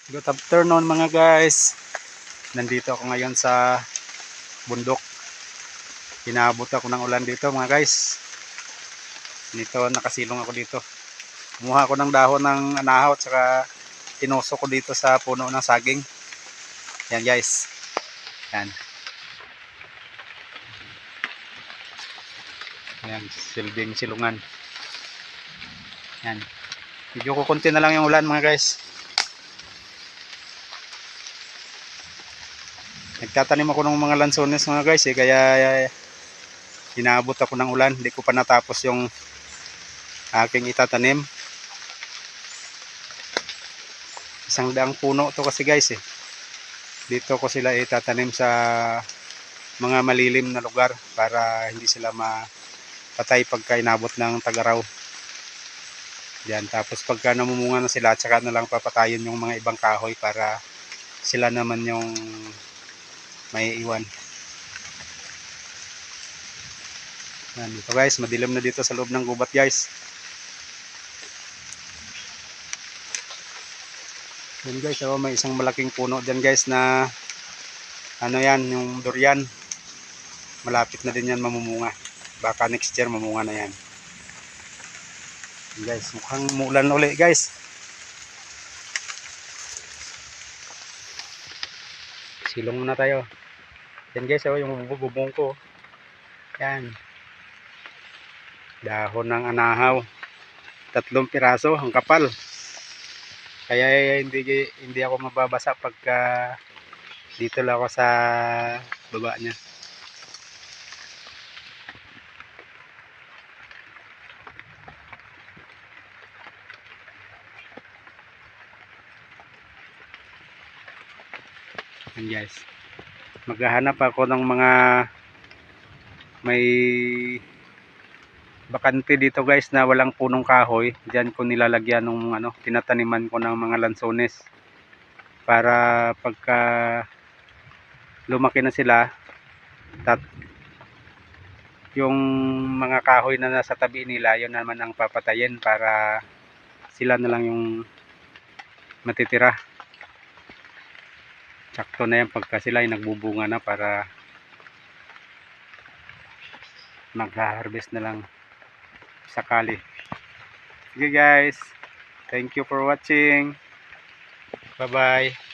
Good afternoon mga guys. Nandito ako ngayon sa bundok. Inaabot ako ng ulan dito mga guys. Dito nakasilong ako dito. Kumuha ako ng dahon ng anahaw at saka tinusok ko dito sa puno ng saging. Yan guys. Yan. Yan, silbing silungan. Yan. Medyo kukunti na lang yung ulan mga guys. Nagtatanim ako ng mga lansones mga guys kaya inaabot ako ng ulan. Hindi ko pa natapos yung aking itatanim. Isang daang puno to kasi guys Dito ko sila itatanim sa mga malilim na lugar para hindi sila mapatay pagka inabot ng tag-araw. Yan, tapos pagka namumunga na sila, tsaka na lang papatayin yung mga ibang kahoy para sila naman yung may iwan. Yan, ito guys, madilim na dito sa loob ng gubat guys. Yan guys, may isang malaking puno dyan guys na ano yan, yung durian. Malapit na din yan mamumunga. Baka next year mamunga na yan. Yan guys, mukhang muulan uli guys. Silong muna tayo. Yan guys, yung bubong ko. Yan. Dahon ng anahaw. 3 piraso, ang kapal. Kaya hindi ako mababasa pagka dito lang ako sa baba niya. Yan guys. Maghahanap ako ng mga may bakante dito guys na walang punong kahoy. Diyan ko nilalagyan ng tinataniman ko ng mga lansones. Para pagka lumaki na sila, yung mga kahoy na nasa tabi nila, yun naman ang papatayin para sila na lang yung matitira. Sakto na yan pagka sila ay nagbubunga na para mag-harvest na lang sakali. Sige guys, thank you for watching. Bye bye.